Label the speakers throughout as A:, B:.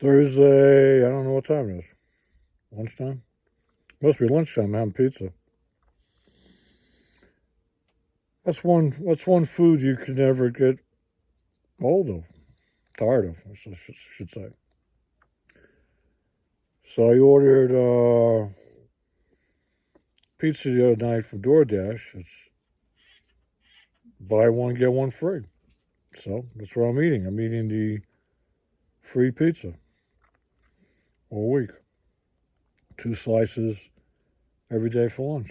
A: Thursday, I don't know what time it is. Lunchtime? Must be lunchtime. I'm having pizza. That's one food you can never get old of, tired of, I should say. So I ordered pizza the other night from DoorDash. It's buy one, get one free. So that's what I'm eating. I'm eating the free pizza all week. 2 slices every day for lunch.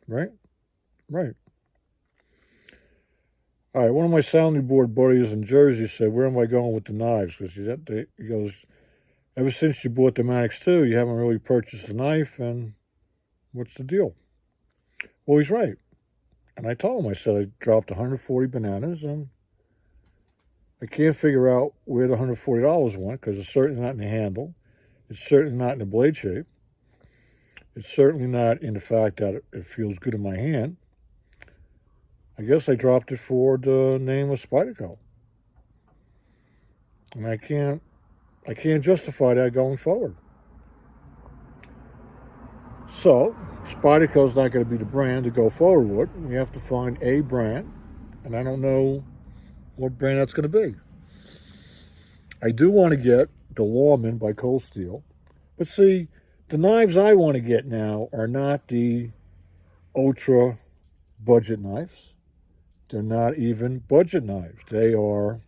A: Right? Right. All right, one of my sounding board buddies in Jersey said, "Where am I going with the knives?" Because he goes, "Ever since you bought the Manix 2, you haven't really purchased a knife, and what's the deal?" Well, he's right. And I told him, I said, I dropped 140 bananas, and I can't figure out where the $140 went, because it's certainly not in the handle. It's certainly not in the blade shape. It's certainly not in the fact that it feels good in my hand. I guess I dropped it for the name of Spyderco. And I can't justify that going forward. So, Spyderco's not going to be the brand to go forward with. We have to find a brand, and I don't know what brand that's going to be. I do want to get the Lawman by Cold Steel. But see, the knives I want to get now are not the ultra budget knives. They're not even budget knives. They are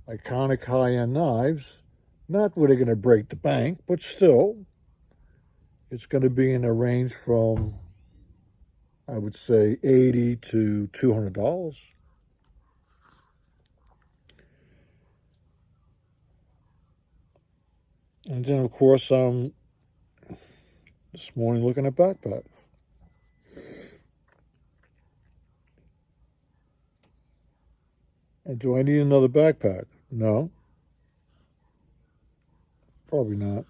A: iconic high-end knives. Not where they're going to break the bank, but still, it's going to be in a range from, I would say, $80 to $200. And then, of course, I'm this morning looking at backpacks. And do I need another backpack? No. Probably not.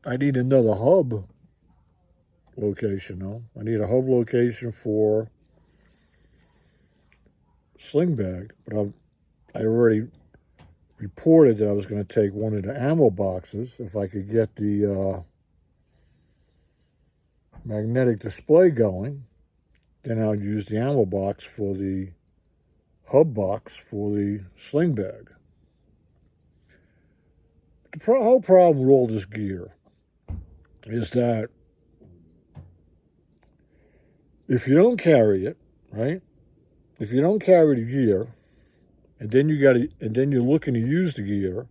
A: I need another hub location, though. I need a hub location for sling bag. But I already reported that I was going to take one of the ammo boxes if I could get the magnetic display going. Then I'll use the ammo box for the hub box for the sling bag. The whole problem with all this gear is that if you don't carry it, right? If you don't carry the gear, and then you're looking to use the gear,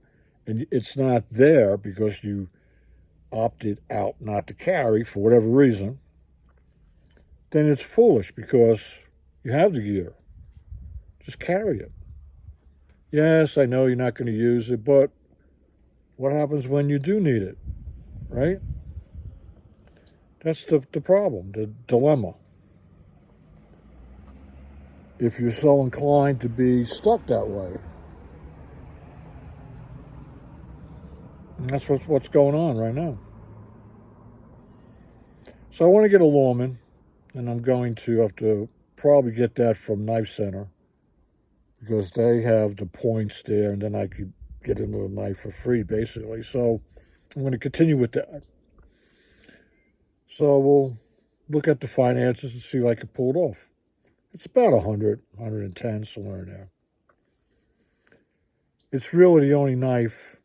A: and it's not there because you opted out not to carry for whatever reason, then it's foolish because you have the gear. Just carry it. Yes, I know you're not going to use it, but what happens when you do need it, right? That's the problem, the dilemma. If you're so inclined to be stuck that way. And that's what's going on right now. So I want to get a Lawman, and I'm going to have to probably get that from Knife Center because they have the points there, and then I could get another knife for free, basically. So I'm going to continue with that. So we'll look at the finances and see if I can pull it off. It's about 100, 110, somewhere in there. It's really the only knife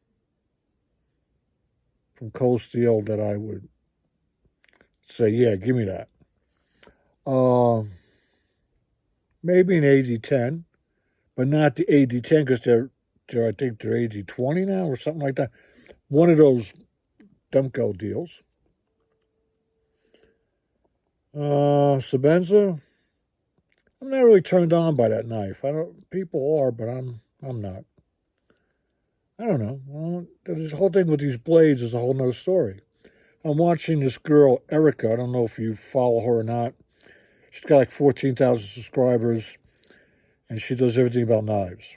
A: from Cold Steel that I would say, yeah, give me that. Maybe an AD10, but not the AD10 because I think they're AD20 now or something like that. One of those Demco deals. Sebenza, I'm not really turned on by that knife. People are, but I'm not. I don't know. Well, this whole thing with these blades is a whole nother story. I'm watching this girl, Erica. I don't know if you follow her or not. She's got like 14,000 subscribers, and she does everything about knives.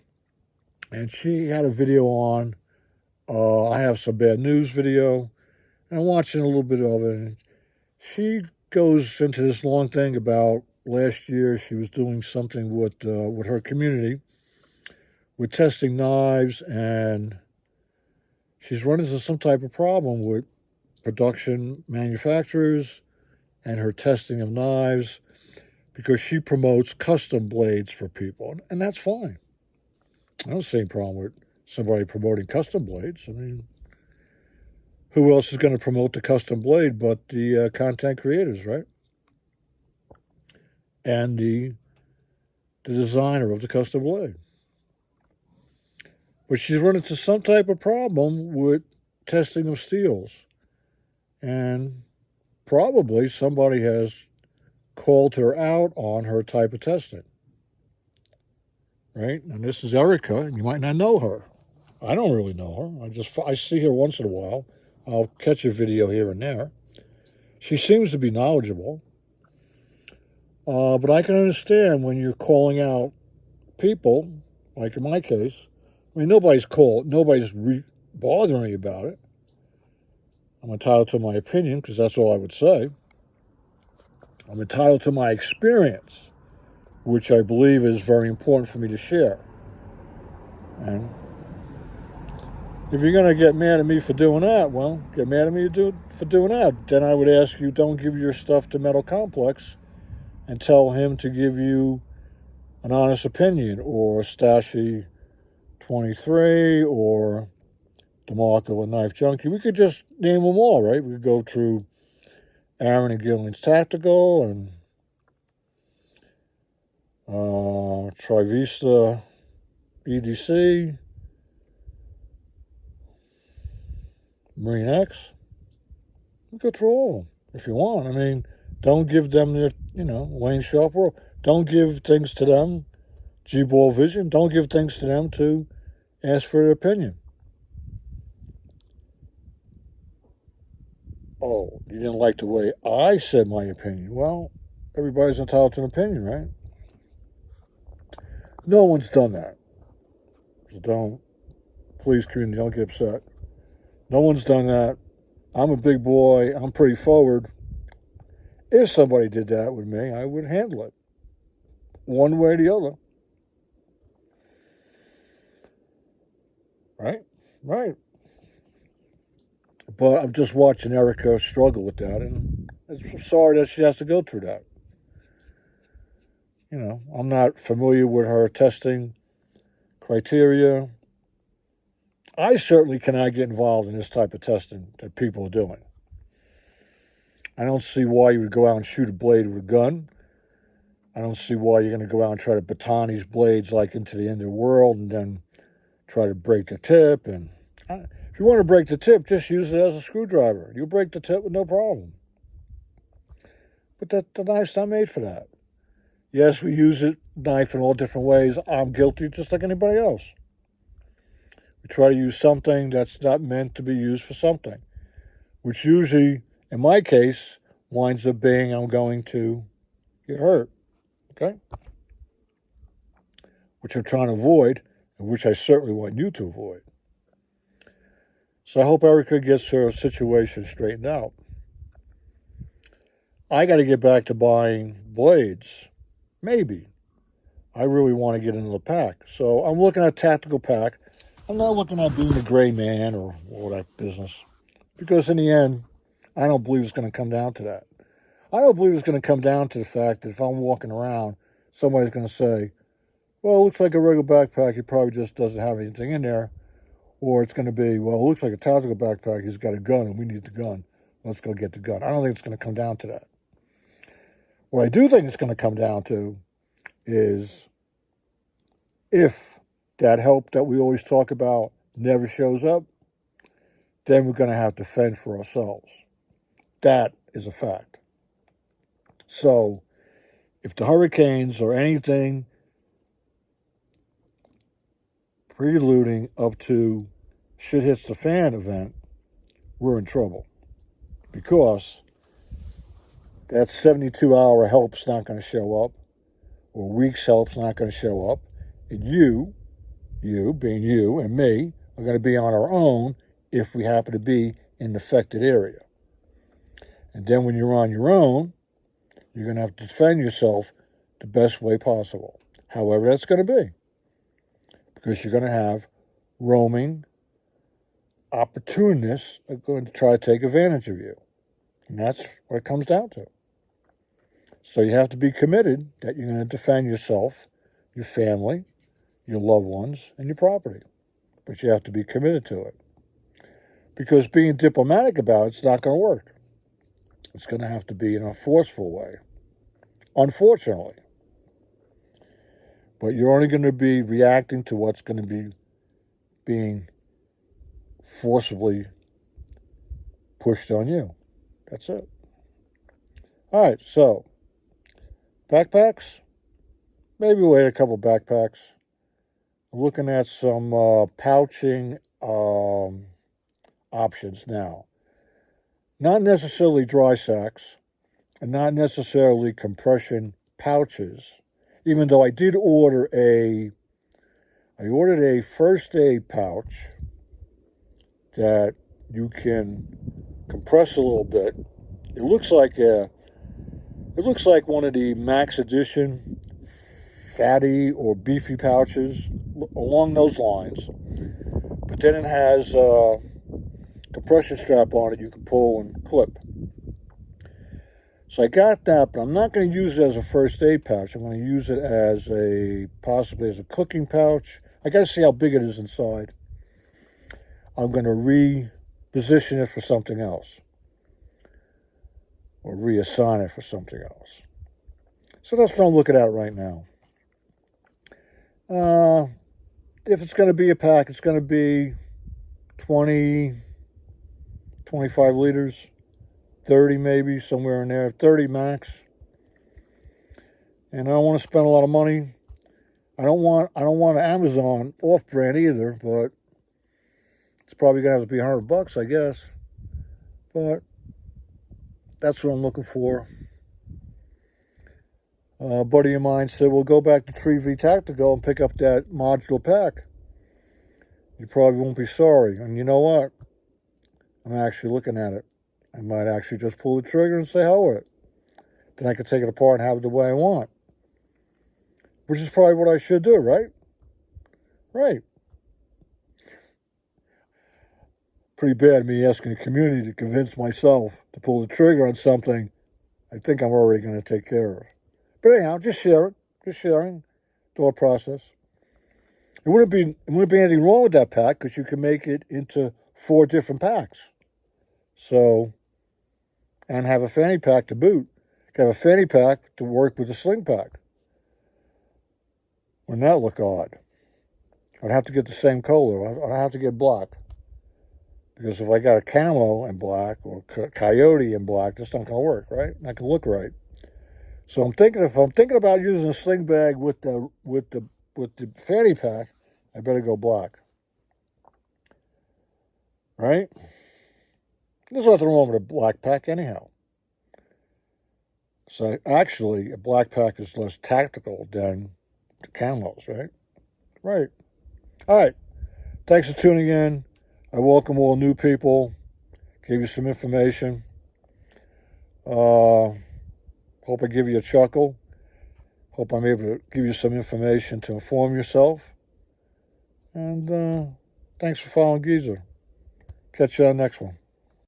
A: And she had a video on I Have Some Bad News video, and I'm watching a little bit of it. And she goes into this long thing about last year she was doing something with her community with testing knives, and she's run into some type of problem with production manufacturers and her testing of knives because she promotes custom blades for people, and that's fine. I don't see any problem with somebody promoting custom blades. I mean, who else is going to promote the custom blade but the content creators, right? And the designer of the custom blade. But she's run into some type of problem with testing of steels. And probably somebody has called her out on her type of testing. Right? And this is Erica, and you might not know her. I don't really know her. I see her once in a while. I'll catch a video here and there. She seems to be knowledgeable. But I can understand when you're calling out people, like in my case. I mean, nobody's bothering me about it. I'm entitled to my opinion, because that's all I would say. I'm entitled to my experience, which I believe is very important for me to share. And if you're going to get mad at me for doing that, well, get mad at me for doing that. Then I would ask you, don't give your stuff to Metal Complex and tell him to give you an honest opinion, or Stashy 23, or DeMarco, a Knife Junkie. We could just name them all, right? We could go through Aaron and Gillian's Tactical, and Trivista EDC, Marine X. We go through all of them if you want. I mean, don't give them their, Wayne Sharp World. Don't give things to them, G-Ball Vision. Don't give things to them to ask for their opinion. Oh, you didn't like the way I said my opinion. Well, everybody's entitled to an opinion, right? No one's done that. So please, community, don't get upset. No one's done that. I'm a big boy. I'm pretty forward. If somebody did that with me, I would handle it one way or the other. Right. But I'm just watching Erica struggle with that, and I'm sorry that she has to go through that. I'm not familiar with her testing criteria. I certainly cannot get involved in this type of testing that people are doing. I don't see why you would go out and shoot a blade with a gun. I don't see why you're going to go out and try to baton these blades like into the end of the world and then try to break the tip. And if you want to break the tip, just use it as a screwdriver. You'll break the tip with no problem. But the knife's not made for that. Yes, we use a knife in all different ways. I'm guilty just like anybody else. We try to use something that's not meant to be used for something, which usually, in my case, winds up being I'm going to get hurt, okay? Which I'm trying to avoid, and which I certainly want you to avoid. So I hope Erica gets her situation straightened out. I got to get back to buying blades. Maybe. I really want to get into the pack. So I'm looking at tactical pack. I'm not looking at being a gray man or all that business. Because in the end, I don't believe it's going to come down to that. I don't believe it's going to come down to the fact that if I'm walking around, somebody's going to say, well, it looks like a regular backpack. He probably just doesn't have anything in there. Or it's going to be, well, it looks like a tactical backpack. He's got a gun and we need the gun. Let's go get the gun. I don't think it's going to come down to that. What I do think it's going to come down to is if that help that we always talk about never shows up, then we're going to have to fend for ourselves. That is a fact. So if the hurricanes or anything preluding up to shit hits the fan event, we're in trouble. Because that 72-hour help's not going to show up, or week's help's not going to show up, and you being you and me, are going to be on our own if we happen to be in the affected area. And then when you're on your own, You're going to have to defend yourself the best way possible, however that's going to be, because you're going to have roaming opportunists are going to try to take advantage of you. And that's what it comes down to. So you have to be committed that you're going to defend yourself, your family, your loved ones, and your property. But you have to be committed to it. Because being diplomatic about it's not going to work. It's going to have to be in a forceful way, unfortunately. But you're only going to be reacting to what's going to be being forcibly pushed on you. That's it. All right, so backpacks. Maybe we'll add a couple backpacks. I'm looking at some pouching options now. Not necessarily dry sacks, and not necessarily compression pouches. Even though I did order a first aid pouch that you can compress a little bit. It looks like one of the Max Edition fatty or beefy pouches along those lines. But then it has a compression strap on it you can pull and clip. So I got that, but I'm not going to use it as a first aid pouch. I'm going to use it as possibly as a cooking pouch. I got to see how big it is inside. I'm going to reposition it for something else, or reassign it for something else. So that's what I'm looking at right now. If it's going to be a pack, it's going to be 20, 25 liters, 30 maybe, somewhere in there, 30 max. And I don't want to spend a lot of money. I don't want an Amazon off-brand either, but it's probably going to have to be $100, I guess. But that's what I'm looking for. A buddy of mine said, well, go back to Tree V Tactical and pick up that modular pack. You probably won't be sorry. And you know what? I'm actually looking at it. I might actually just pull the trigger and say, hell with it. Then I can take it apart and have it the way I want. Which is probably what I should do, right? Right. Pretty bad me asking the community to convince myself to pull the trigger on something I think I'm already going to take care of. But anyhow, just sharing thought process. It wouldn't be anything wrong with that pack because you can make it into 4 different packs. So, and have a fanny pack to boot. You can have a fanny pack to work with a sling pack. Wouldn't that look odd? I'd have to get the same color. I'd have to get black. Because if I got a camo in black or coyote in black, that's not going to work, right? Not going to look right. So if I'm thinking about using a sling bag with the fanny pack, I better go black. Right? There's nothing wrong with a black pack anyhow. So actually, a black pack is less tactical than the camos, right? Right. All right. Thanks for tuning in. I welcome all new people. Gave you some information. Hope I give you a chuckle. Hope I'm able to give you some information to inform yourself. And thanks for following Geezer. Catch you on the next one.